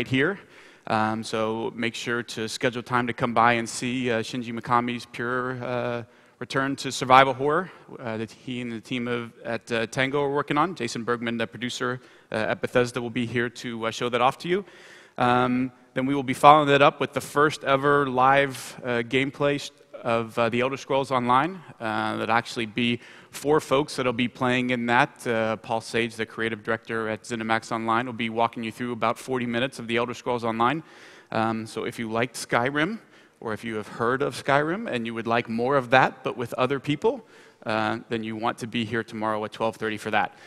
right here. So make sure to schedule time to come by and see Shinji Mikami's pure return to survival horror that he and the team at Tango are working on. Jason Bergman, the producer at Bethesda, will be here to show that off to you. Then we will be following that up with the first ever live gameplay of The Elder Scrolls Online. That'll actually be 4 folks that'll be playing in that. Paul Sage, the creative director at ZeniMax Online, will be walking you through about 40 minutes of The Elder Scrolls Online. So if you liked Skyrim, or if you have heard of Skyrim and you would like more of that, but with other people, then you want to be here tomorrow at 12:30 for that.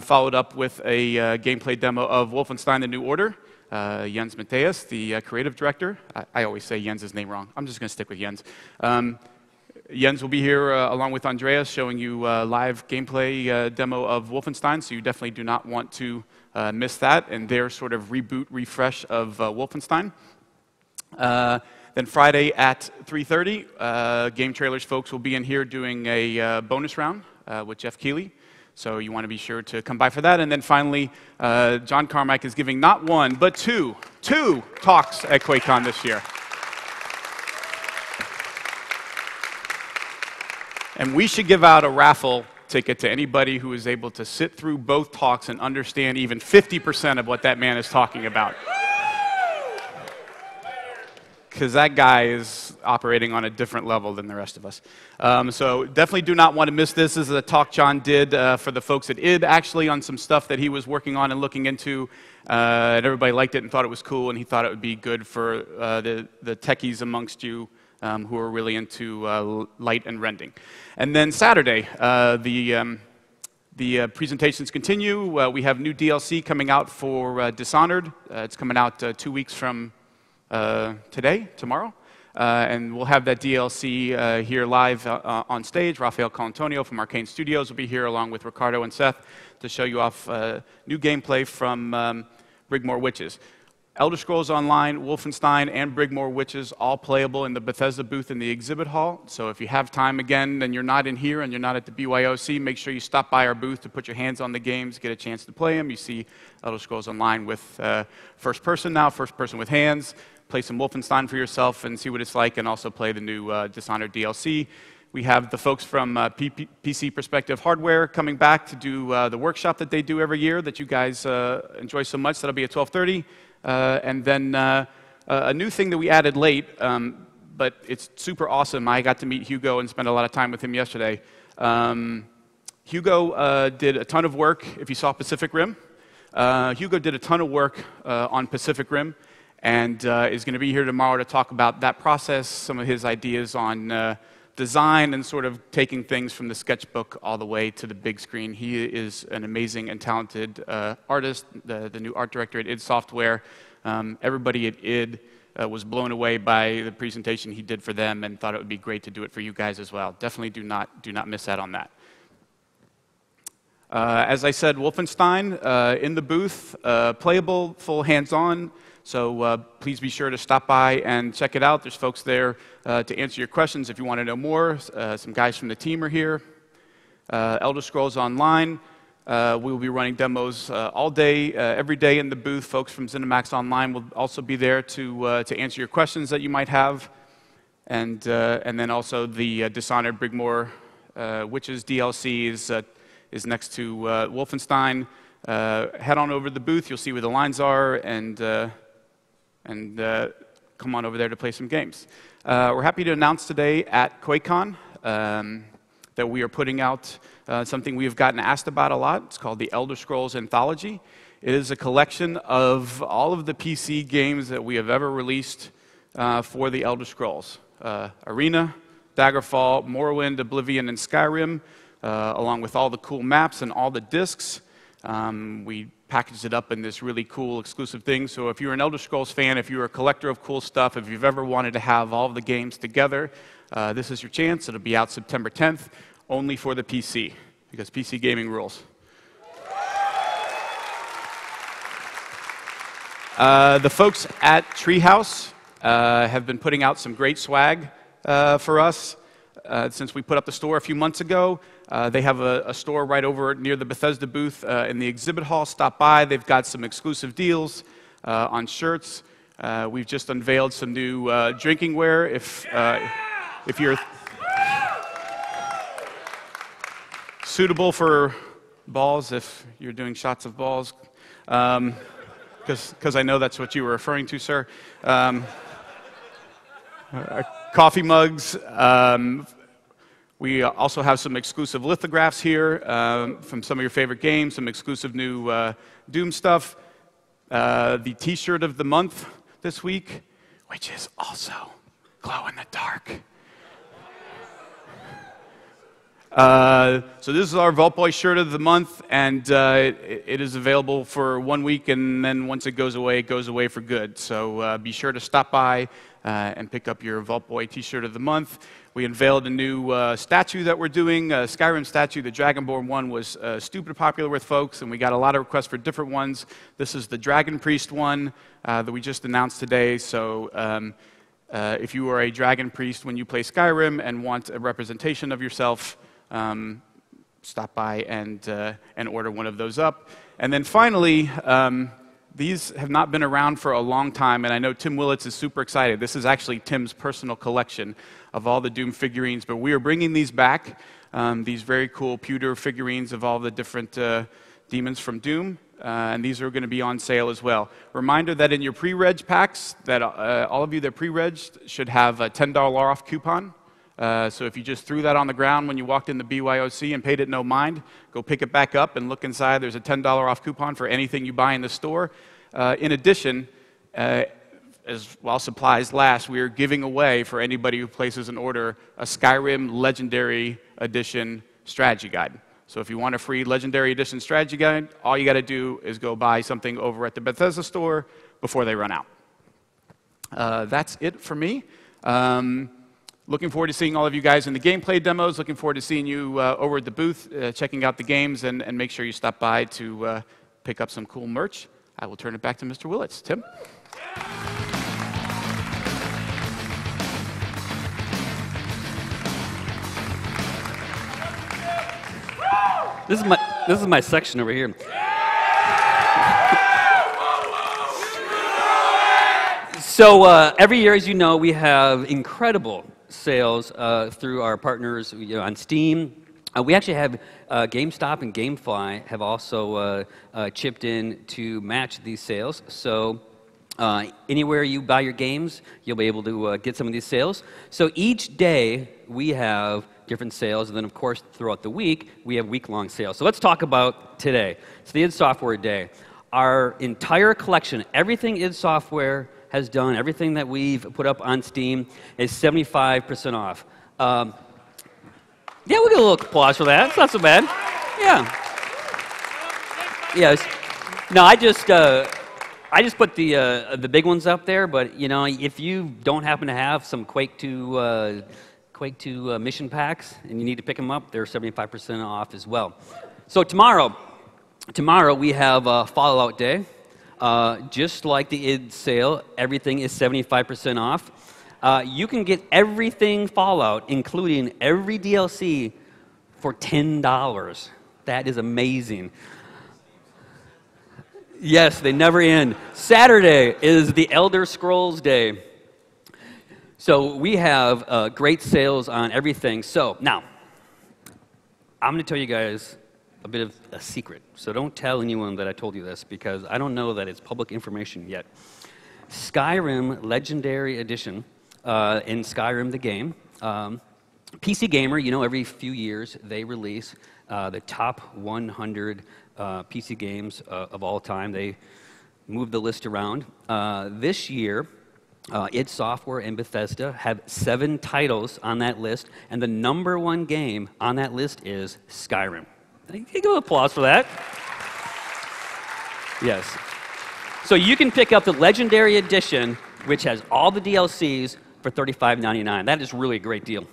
Followed up with a gameplay demo of Wolfenstein: The New Order. Jens Mathias, the creative director. I always say Jens' name wrong. I'm just going to stick with Jens. Jens will be here along with Andreas showing you live gameplay demo of Wolfenstein, so you definitely do not want to miss that and their sort of reboot, refresh of Wolfenstein. Then Friday at 3:30, Game Trailers folks will be in here doing a bonus round with Jeff Keighley. So you want to be sure to come by for that. And then finally, John Carmack is giving not one, but two talks at Quakecon this year. And we should give out a raffle ticket to anybody who is able to sit through both talks and understand even 50% of what that man is talking about. Because that guy is operating on a different level than the rest of us. So definitely do not want to miss this. This is a talk John did for the folks at ID, actually, on some stuff that he was working on and looking into. And everybody liked it and thought it was cool, and he thought it would be good for the techies amongst you who are really into light and rendering. And then Saturday, the presentations continue. We have new DLC coming out for Dishonored. It's coming out 2 weeks from tomorrow, and we'll have that DLC here live on stage. Rafael Colantonio from Arcane Studios will be here along with Ricardo and Seth to show you off new gameplay from Brigmore Witches. Elder Scrolls Online, Wolfenstein, and Brigmore Witches all playable in the Bethesda booth in the exhibit hall. So if you have time again and you're not in here and you're not at the BYOC, make sure you stop by our booth to put your hands on the games, get a chance to play them. You see Elder Scrolls Online with first person now, first person with hands. Play some Wolfenstein for yourself and see what it's like, and also play the new Dishonored DLC. We have the folks from PC Perspective Hardware coming back to do the workshop that they do every year that you guys enjoy so much. That'll be at 12:30. And then a new thing that we added late, but it's super awesome. I got to meet Hugo and spend a lot of time with him yesterday. Hugo did a ton of work, if you saw Pacific Rim. Hugo did a ton of work on Pacific Rim, and is going to be here tomorrow to talk about that process, some of his ideas on design and sort of taking things from the sketchbook all the way to the big screen. He is an amazing and talented artist, the new art director at id Software. Everybody at id was blown away by the presentation he did for them and thought it would be great to do it for you guys as well. Definitely do not miss out on that. As I said, Wolfenstein in the booth, playable, full hands-on. So please be sure to stop by and check it out. There's folks there to answer your questions if you want to know more. Some guys from the team are here. Elder Scrolls Online. We will be running demos all day, every day in the booth. Folks from ZeniMax Online will also be there to answer your questions that you might have. And then also the Dishonored Brigmore Witches DLC is next to Wolfenstein. Head on over to the booth. You'll see where the lines are, and come on over there to play some games. We're happy to announce today at Quakecon that we are putting out something we have gotten asked about a lot. It's called the Elder Scrolls Anthology. It is a collection of all of the PC games that we have ever released for the Elder Scrolls. Arena, Daggerfall, Morrowind, Oblivion, and Skyrim, along with all the cool maps and all the discs. We packaged it up in this really cool exclusive thing. So if you're an Elder Scrolls fan, if you're a collector of cool stuff, if you've ever wanted to have all of the games together, this is your chance. It'll be out September 10th, only for the PC, because PC gaming rules. The folks at Treehouse have been putting out some great swag for us since we put up the store a few months ago. They have a store right over near the Bethesda booth in the exhibit hall. Stop by. They've got some exclusive deals. on shirts. We've just unveiled some new drinking wear. If you're suitable for balls, if you're doing shots of balls, because I know that's what you were referring to, sir. Coffee mugs. We also have some exclusive lithographs here from some of your favorite games, some exclusive new Doom stuff. The T-shirt of the month this week, which is also glow in the dark. So this is our Vault Boy shirt of the month, and it is available for 1 week, and then once it goes away for good. So be sure to stop by and pick up your Vault Boy T-shirt of the month. We unveiled a new statue that we're doing, a Skyrim statue. The Dragonborn one was stupid popular with folks, and we got a lot of requests for different ones. This is the Dragon Priest one that we just announced today. So if you are a Dragon Priest when you play Skyrim and want a representation of yourself, stop by and order one of those up. And then finally, these have not been around for a long time, and I know Tim Willits is super excited. This is actually Tim's personal collection of all the Doom figurines, but we are bringing these back, these very cool pewter figurines of all the different demons from Doom, and these are going to be on sale as well. Reminder that in your pre-reg packs, that all of you that pre-regged should have a $10 off coupon. So if you just threw that on the ground when you walked in the BYOC and paid it no mind, go pick it back up and look inside. There's a $10 off coupon for anything you buy in the store. In addition, as while supplies last, we are giving away for anybody who places an order a Skyrim Legendary Edition strategy guide. So if you want a free Legendary Edition strategy guide, all you got to do is go buy something over at the Bethesda store before they run out. That's it for me. Looking forward to seeing all of you guys in the gameplay demos. Looking forward to seeing you over at the booth, checking out the games, and make sure you stop by to pick up some cool merch. I will turn it back to Mr. Willits. Tim? This is my section over here. So every year, as you know, we have incredible sales through our partners on Steam. We actually have GameStop and GameFly have also chipped in to match these sales. So anywhere you buy your games, you'll be able to get some of these sales. So each day we have different sales, and then of course throughout the week we have week-long sales. So let's talk about today. It's the id Software Day. Our entire collection, everything id Software has done, everything that we've put up on Steam is 75% off. Yeah, we'll get a little applause for that. It's not so bad. Yeah. Yes. No, I just put the big ones up there, but you know, if you don't happen to have some Quake 2 mission packs and you need to pick them up, they're 75% off as well. So tomorrow we have Fallout Day. Just like the id sale, everything is 75% off. You can get everything Fallout, including every DLC, for $10. That is amazing. Yes, they never end. Saturday is the Elder Scrolls Day. So we have great sales on everything. So now, I'm going to tell you guys a bit of a secret. So don't tell anyone that I told you this, because I don't know that it's public information yet. Skyrim Legendary Edition in Skyrim the game. PC Gamer, you know, every few years they release the top 100 PC games of all time. They move the list around. This year, id Software and Bethesda have 7 titles on that list, and the #1 game on that list is Skyrim. Give an applause for that. Yes. So you can pick up the Legendary Edition, which has all the DLCs, for $35.99. That is really a great deal.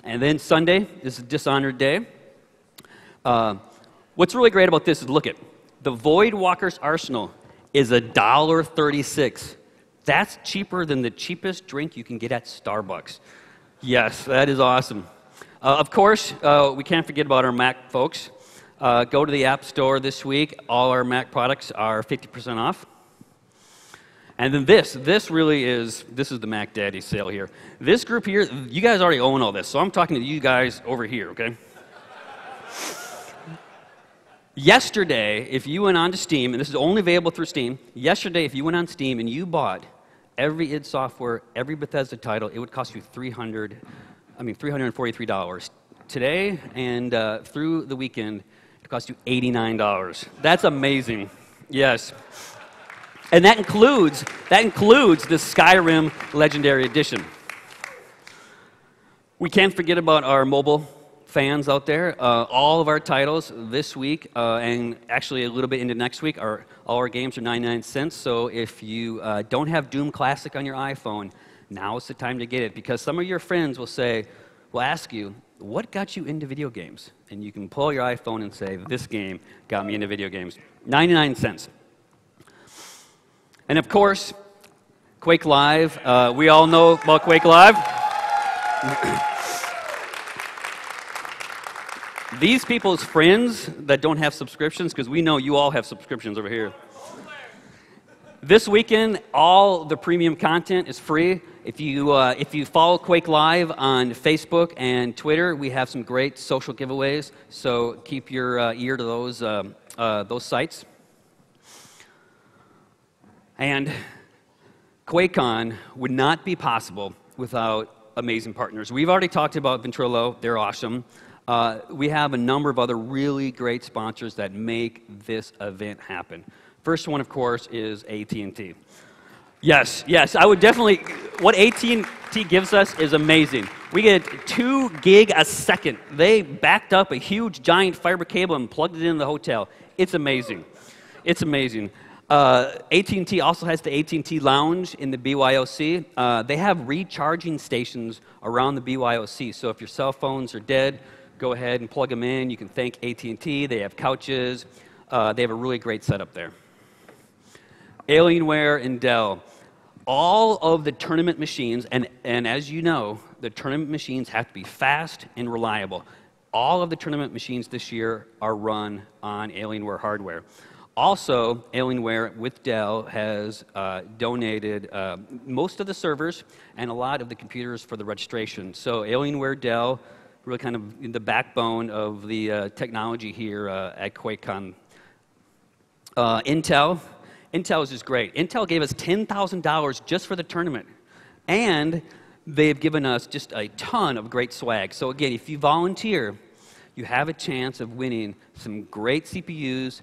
And then Sunday is Dishonored Day. What's really great about this is, look at the Void Walker's Arsenal is $1.36. That's cheaper than the cheapest drink you can get at Starbucks. Yes, that is awesome. Of course, we can't forget about our Mac folks. Go to the App Store this week. All our Mac products are 50% off. And then this really is, this is the Mac Daddy sale here. This group here, you guys already own all this, so I'm talking to you guys over here, okay? Yesterday, if you went on to Steam, and this is only available through Steam, yesterday if you went on Steam and you bought every id Software, every Bethesda title, it would cost you $343. Today and through the weekend, it costs you $89. That's amazing. Yes. And that includes the Skyrim Legendary Edition. We can't forget about our mobile fans out there. All of our titles this week, and actually a little bit into next week, all our games are 99 cents. So if you don't have Doom Classic on your iPhone, now is the time to get it, because some of your friends will ask you, what got you into video games? And you can pull your iPhone and say, this game got me into video games. 99 cents. And of course, Quake Live. We all know about Quake Live. These people's friends that don't have subscriptions, because we know you all have subscriptions over here. This weekend, all the premium content is free. If you follow Quake Live on Facebook and Twitter, we have some great social giveaways. So keep your ear to those sites. And Quakecon would not be possible without amazing partners. We've already talked about Ventrilo. They're awesome. We have a number of other really great sponsors that make this event happen. First one, of course, is AT&T. Yes, I would definitely, what AT&T gives us is amazing. We get 2 gig a second. They backed up a huge giant fiber cable and plugged it in the hotel. It's amazing. It's amazing. AT&T also has the AT&T Lounge in the BYOC. They have recharging stations around the BYOC, so if your cell phones are dead, go ahead and plug them in. You can thank AT&T. They have couches. They have a really great setup there. Alienware and Dell. All of the tournament machines, and as you know, the tournament machines have to be fast and reliable. All of the tournament machines this year are run on Alienware hardware. Also, Alienware with Dell has donated most of the servers and a lot of the computers for the registration. So Alienware, Dell, really kind of the backbone of the technology here at QuakeCon. Intel is just great. Intel gave us $10,000 just for the tournament. And they've given us just a ton of great swag. So again, if you volunteer, you have a chance of winning some great CPUs.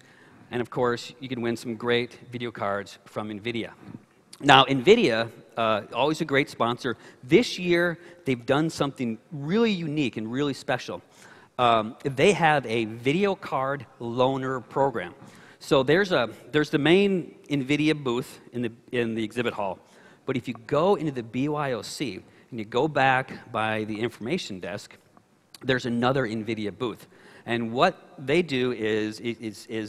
And of course, you can win some great video cards from Nvidia. Now, Nvidia, always a great sponsor. This year, they've done something really unique and really special. They have a video card loaner program. So there's the main Nvidia booth in the exhibit hall. But if you go into the BYOC and you go back by the information desk, there's another Nvidia booth. And what they do is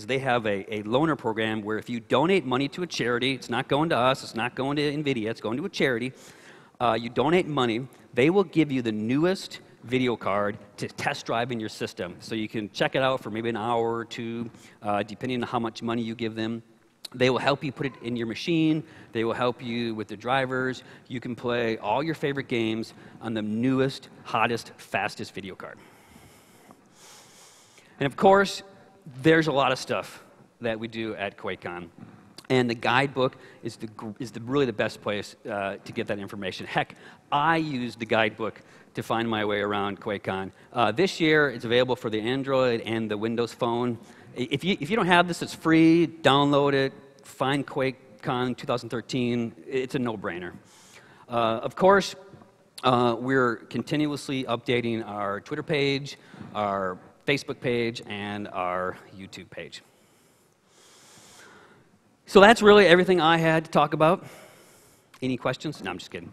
they have a loaner program where if you donate money to a charity, it's not going to us, it's not going to Nvidia, it's going to a charity. You donate money, they will give you the newest video card to test drive in your system. So you can check it out for maybe an hour or two, depending on how much money you give them. They will help you put it in your machine. They will help you with the drivers. You can play all your favorite games on the newest, hottest, fastest video card. And of course, there's a lot of stuff that we do at QuakeCon. And the guidebook is really the best place to get that information. Heck, I use the guidebook to find my way around QuakeCon. This year, it's available for the Android and the Windows Phone. If you don't have this, it's free. Download it. Find QuakeCon 2013. It's a no-brainer. Of course, we're continuously updating our Twitter page, our Facebook page, and our YouTube page. So that's really everything I had to talk about. Any questions? No, I'm just kidding.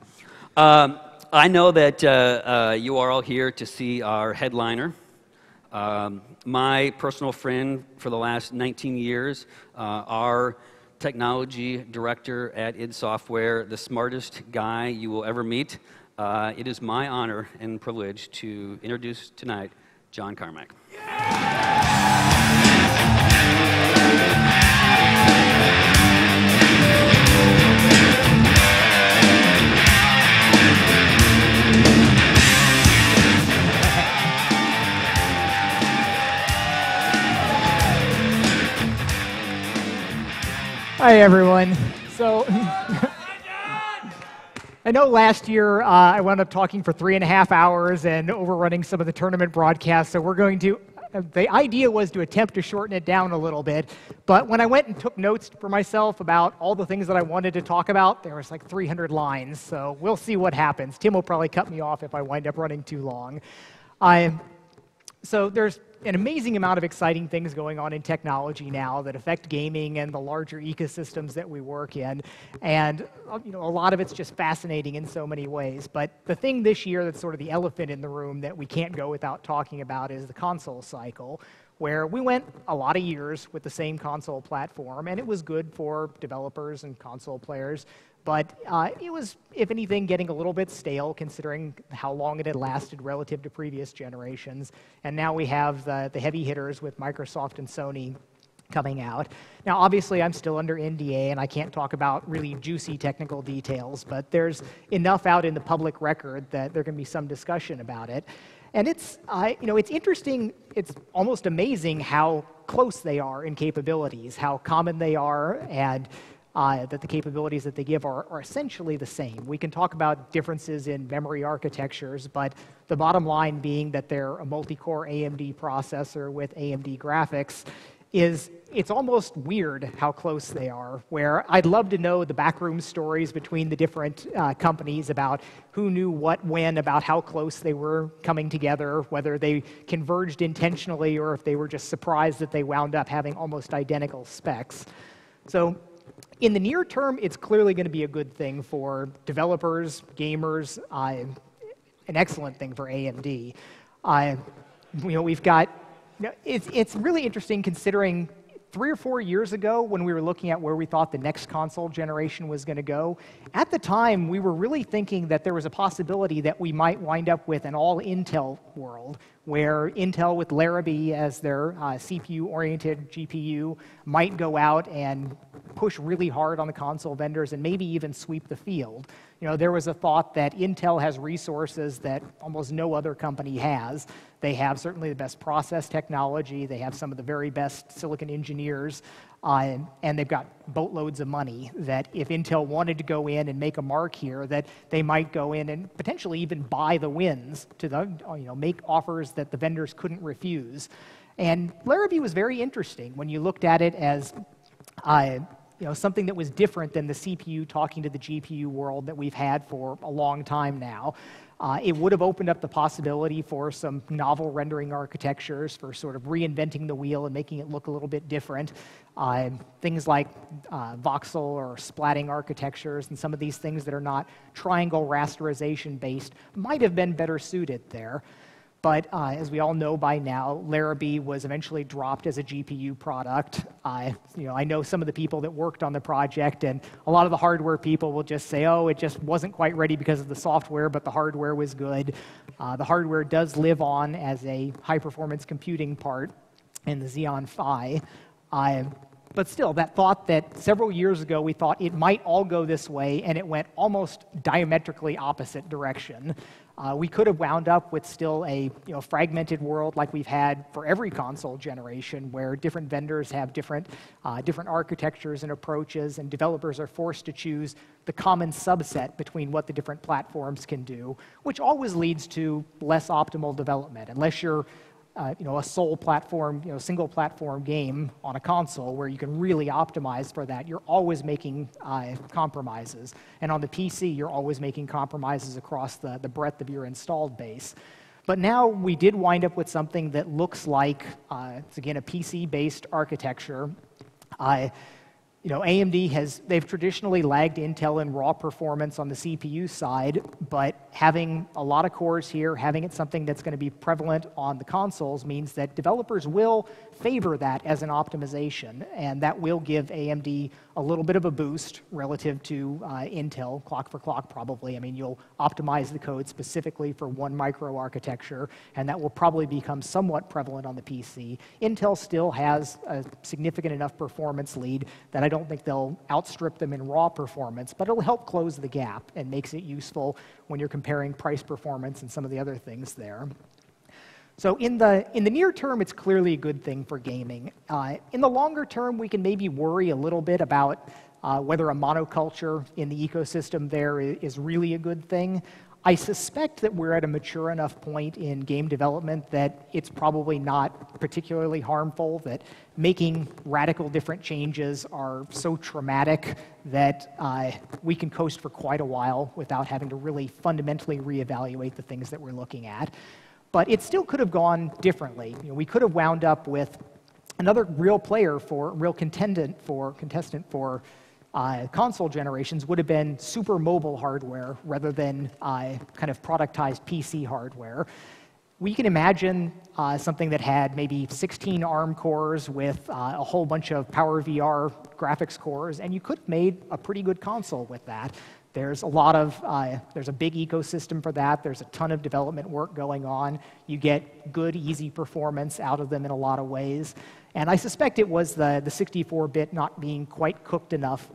I know that you are all here to see our headliner. My personal friend for the last 19 years, our technology director at id Software, the smartest guy you will ever meet. It is my honor and privilege to introduce tonight John Carmack. Hi, everyone. So I know last year I wound up talking for 3.5 hours and overrunning some of the tournament broadcasts, so we're going to, the idea was to attempt to shorten it down a little bit, but when I went and took notes for myself about all the things that I wanted to talk about, there was like 300 lines, so we'll see what happens. Tim will probably cut me off if I wind up running too long. So there's an amazing amount of exciting things going on in technology now that affect gaming and the larger ecosystems that we work in. And a lot of it's just fascinating in so many ways. But the thing this year that's sort of the elephant in the room that we can't go without talking about is the console cycle, where we went a lot of years with the same console platform, and it was good for developers and console players. But it was, if anything, getting a little bit stale considering how long it had lasted relative to previous generations. And now we have the heavy hitters with Microsoft and Sony coming out. Now, obviously, I'm still under NDA, and I can't talk about really juicy technical details, but there's enough out in the public record that there can be some discussion about it. And it's interesting, it's almost amazing how close they are in capabilities, how common they are, and that the capabilities that they give are essentially the same. We can talk about differences in memory architectures, but the bottom line being that they're a multi-core AMD processor with AMD graphics it's almost weird how close they are, where I'd love to know the backroom stories between the different companies about who knew what when, about how close they were coming together, whether they converged intentionally or if they were just surprised that they wound up having almost identical specs. So in the near term, it's clearly going to be a good thing for developers, gamers, an excellent thing for AMD. We've got, it's really interesting considering 3 or 4 years ago when we were looking at where we thought the next console generation was going to go, at the time we were really thinking that there was a possibility that we might wind up with an all-Intel world, where Intel with Larrabee as their CPU-oriented GPU might go out and push really hard on the console vendors and maybe even sweep the field. There was a thought that Intel has resources that almost no other company has. They have certainly the best process technology. They have some of the very best silicon engineers. And they've got boatloads of money that if Intel wanted to go in and make a mark here, that they might go in and potentially even buy the wins to make offers that the vendors couldn't refuse. And Larrabee was very interesting when you looked at it as something that was different than the CPU talking to the GPU world that we've had for a long time now. It would have opened up the possibility for some novel rendering architectures, for sort of reinventing the wheel and making it look a little bit different. Things like voxel or splatting architectures and some of these things that are not triangle rasterization based might have been better suited there. But as we all know by now, Larrabee was eventually dropped as a GPU product. I know some of the people that worked on the project, and a lot of the hardware people will just say, oh, it just wasn't quite ready because of the software, but the hardware was good. The hardware does live on as a high-performance computing part in the Xeon Phi. But still, that thought that several years ago we thought it might all go this way, and it went almost diametrically opposite direction. We could have wound up with still a fragmented world like we've had for every console generation, where different vendors have different architectures and approaches, and developers are forced to choose the common subset between what the different platforms can do, which always leads to less optimal development, unless you're a sole platform, single platform game on a console where you can really optimize for that. You're always making compromises. And on the PC, you're always making compromises across the breadth of your installed base. But now we did wind up with something that looks like, it's again a PC-based architecture. AMD they've traditionally lagged Intel in raw performance on the CPU side, but having a lot of cores here, having it something that's going to be prevalent on the consoles means that developers will favor that as an optimization, and that will give AMD a little bit of a boost relative to Intel, clock for clock probably. I mean, you'll optimize the code specifically for one microarchitecture, and that will probably become somewhat prevalent on the PC. Intel still has a significant enough performance lead that I don't think they'll outstrip them in raw performance, but it'll help close the gap and makes it useful when you're comparing price performance and some of the other things there. So in the near term, it's clearly a good thing for gaming. In the longer term, we can maybe worry a little bit about whether a monoculture in the ecosystem there is really a good thing. I suspect that we're at a mature enough point in game development that it's probably not particularly harmful, that making radical different changes are so traumatic that we can coast for quite a while without having to really fundamentally reevaluate the things that we're looking at. But it still could have gone differently. You know, we could have wound up with another real contestant for console generations would have been super mobile hardware rather than kind of productized PC hardware. We can imagine something that had maybe 16 ARM cores with a whole bunch of PowerVR graphics cores, and you could have made a pretty good console with that. There's a big ecosystem for that. There's a ton of development work going on. You get good, easy performance out of them in a lot of ways. And I suspect it was the 64-bit not being quite cooked enough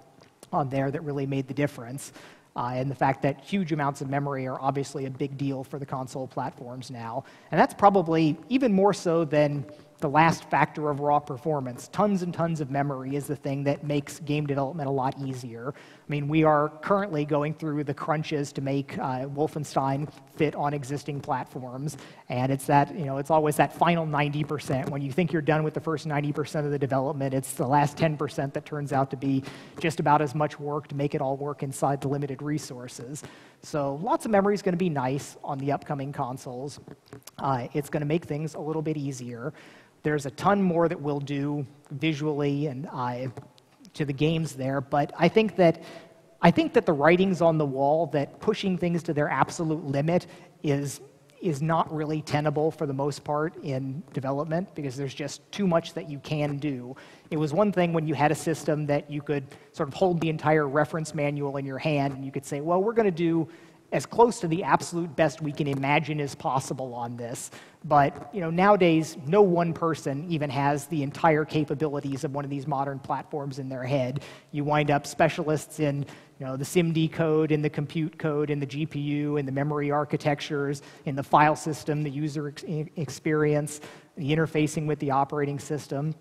on there that really made the difference. And the fact that huge amounts of memory are obviously a big deal for the console platforms now. And that's probably even more so than the last factor of raw performance. Tons and tons of memory is the thing that makes game development a lot easier. I mean, we are currently going through the crunches to make Wolfenstein fit on existing platforms, and it's that, you know, it's always that final 90%. When you think you're done with the first 90% of the development, it's the last 10% that turns out to be just about as much work to make it all work inside the limited resources. So lots of memory is going to be nice on the upcoming consoles. It's going to make things a little bit easier. There's a ton more that we'll do visually and to the games there, but I think that the writing's on the wall that pushing things to their absolute limit is not really tenable for the most part in development, because there's just too much that you can do. It was one thing when you had a system that you could sort of hold the entire reference manual in your hand and you could say, well, we're going to do as close to the absolute best we can imagine as possible on this. But you know, nowadays, no one person even has the entire capabilities of one of these modern platforms in their head. You wind up specialists in, you know, the SIMD code, in the compute code, in the GPU, in the memory architectures, in the file system, the user experience, the interfacing with the operating system.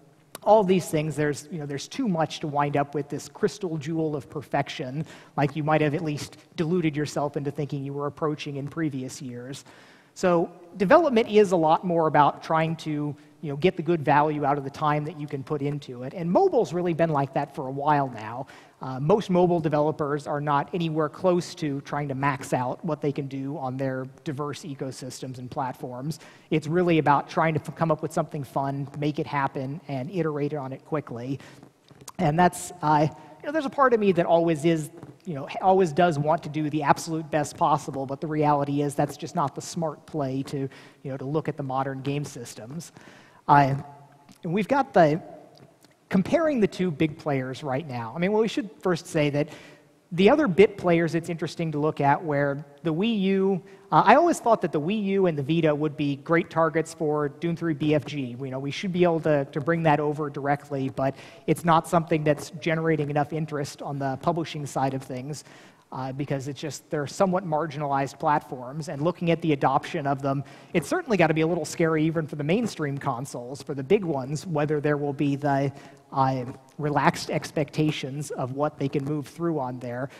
All these things, there's too much to wind up with this crystal jewel of perfection, like you might have at least deluded yourself into thinking you were approaching in previous years. So development is a lot more about trying to, you know, get the good value out of the time that you can put into it. And mobile's really been like that for a while now. Most mobile developers are not anywhere close to trying to max out what they can do on their diverse ecosystems and platforms. It's really about trying to come up with something fun, make it happen, and iterate on it quickly. And that's, you know, there's a part of me that always does want to do the absolute best possible, but the reality is that's just not the smart play to look at the modern game systems. And we've got comparing the two big players right now. I mean, well, we should first say that the other bit players it's interesting to look at, where the Wii U, I always thought that the Wii U and the Vita would be great targets for Doom 3 BFG. You know, we should be able to bring that over directly, but it's not something that's generating enough interest on the publishing side of things. Because they're somewhat marginalized platforms, and looking at the adoption of them, it's certainly got to be a little scary even for the mainstream consoles, for the big ones, whether there will be the relaxed expectations of what they can move through on there.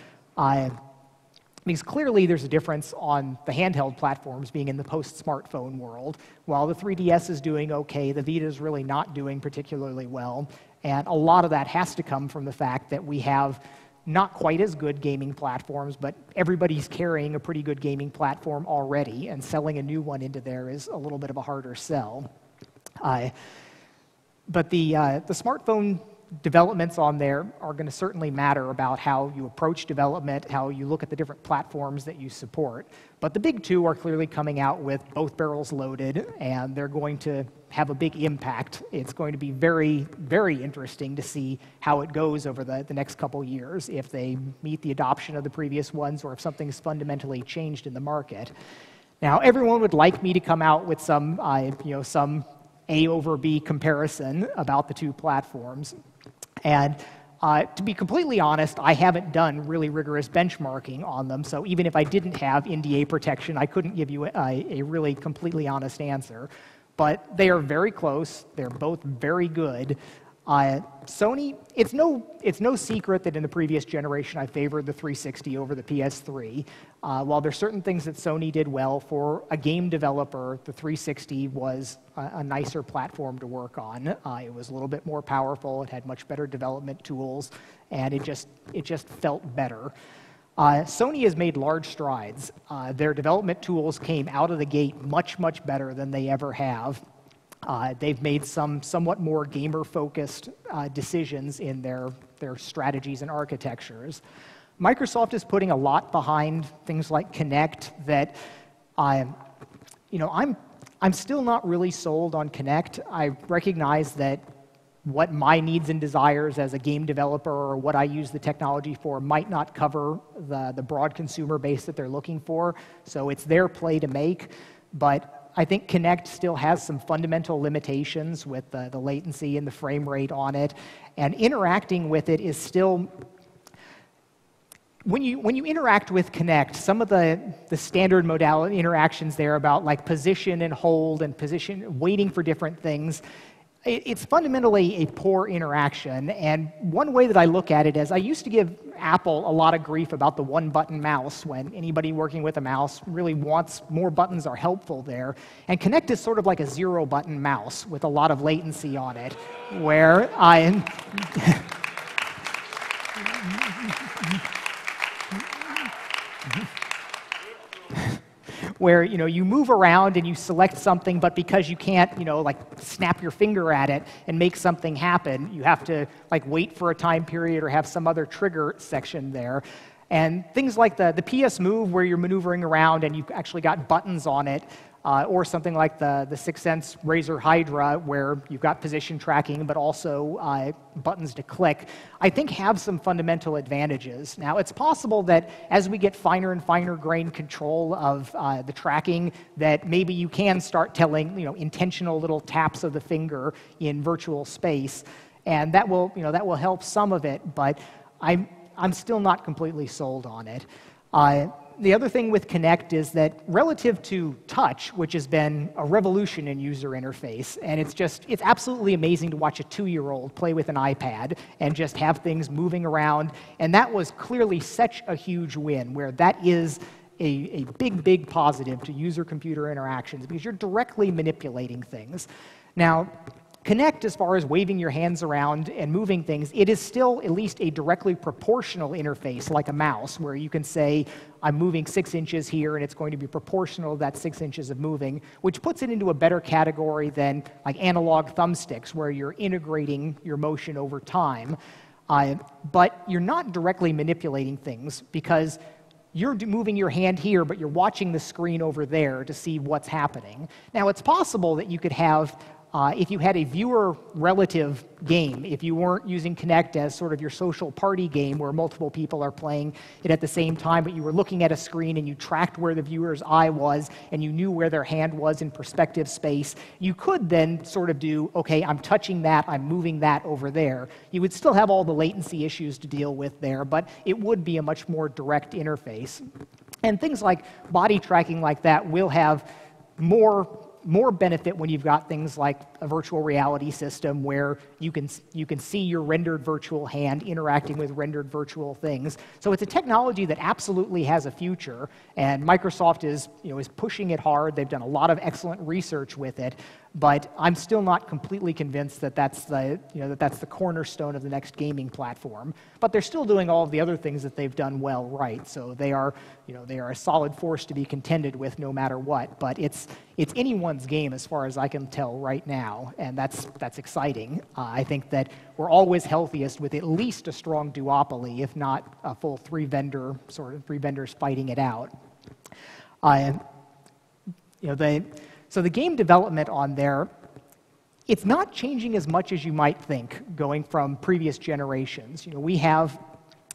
Because clearly there's a difference on the handheld platforms being in the post-smartphone world. While the 3DS is doing okay, the Vita is really not doing particularly well, and a lot of that has to come from the fact that we have not quite as good gaming platforms, but everybody's carrying a pretty good gaming platform already, and selling a new one into there is a little bit of a harder sell. But the smartphone developments on there are going to certainly matter about how you approach development, how you look at the different platforms that you support. But the big two are clearly coming out with both barrels loaded, and they're going to have a big impact. It's going to be very, very interesting to see how it goes over the next couple years, if they meet the adoption of the previous ones or if something's fundamentally changed in the market. Now, everyone would like me to come out with some A over B comparison about the two platforms. And to be completely honest, I haven't done really rigorous benchmarking on them, so even if I didn't have NDA protection, I couldn't give you a really completely honest answer. But they are very close. They're both very good. Sony, it's no secret that in the previous generation I favored the 360 over the PS3. While there's certain things that Sony did well, for a game developer, the 360 was a nicer platform to work on. It was a little bit more powerful, it had much better development tools, and it just felt better. Sony has made large strides. Their development tools came out of the gate much, much better than they ever have. They've made some somewhat more gamer-focused decisions in their strategies and architectures. Microsoft is putting a lot behind things like Kinnect that, I'm still not really sold on Kinnect. I recognize that what my needs and desires as a game developer or what I use the technology for might not cover the broad consumer base that they're looking for, so it's their play to make. But I think Kinnect still has some fundamental limitations with the latency and the frame rate on it, and interacting with it is still... When you interact with Kinnect, some of the standard modality interactions there about like position and hold and position, waiting for different things, it's fundamentally a poor interaction. And one way that I look at it is I used to give Apple a lot of grief about the one-button mouse when anybody working with a mouse really wants more buttons are helpful there. And Kinnect is sort of like a zero-button mouse with a lot of latency on it, where I... where you move around and you select something, but because you can't like snap your finger at it and make something happen, you have to like wait for a time period or have some other trigger section there. And things like the PS Move, where you're maneuvering around and you've actually got buttons on it, or something like the 6th Sense Razer Hydra, where you've got position tracking but also buttons to click, I think have some fundamental advantages. Now, it's possible that as we get finer and finer grained control of the tracking, that maybe you can start telling intentional little taps of the finger in virtual space, and that will help some of it. But I'm still not completely sold on it. The other thing with Kinnect is that relative to touch, which has been a revolution in user interface, and it's absolutely amazing to watch a 2-year-old play with an iPad and just have things moving around, and that was clearly such a huge win, where that is a big, big positive to user-computer interactions, because you're directly manipulating things. Now, Kinnect, as far as waving your hands around and moving things, it is still at least a directly proportional interface, like a mouse, where you can say, I'm moving 6 inches here, and it's going to be proportional to that 6 inches of moving, which puts it into a better category than like analog thumbsticks, where you're integrating your motion over time. But you're not directly manipulating things, because you're moving your hand here, but you're watching the screen over there to see what's happening. Now, it's possible that you could have if you had a viewer-relative game, if you weren't using Kinnect as sort of your social party game where multiple people are playing it at the same time, but you were looking at a screen and you tracked where the viewer's eye was and you knew where their hand was in perspective space, you could then sort of do, okay, I'm touching that, I'm moving that over there. You would still have all the latency issues to deal with there, but it would be a much more direct interface. And things like body tracking like that will have more benefit when you've got things like a virtual reality system where you can see your rendered virtual hand interacting with rendered virtual things. So it's a technology that absolutely has a future, and Microsoft is pushing it hard. They've done a lot of excellent research with it, but I'm still not completely convinced that that's the cornerstone of the next gaming platform. But they're still doing all of the other things that they've done well right. So they are a solid force to be contended with no matter what. But it's anyone's game as far as I can tell right now, and that's exciting. I think that we're always healthiest with at least a strong duopoly, if not a full three vendors fighting it out. So the game development on there, it's not changing as much as you might think going from previous generations. We have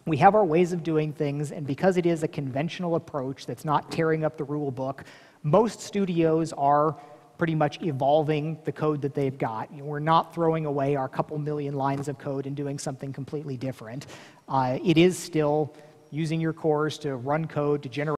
our ways of doing things, and because it is a conventional approach that's not tearing up the rule book, most studios are pretty much evolving the code that they've got. We're not throwing away our couple million lines of code and doing something completely different. It is still using your cores to run code, to generate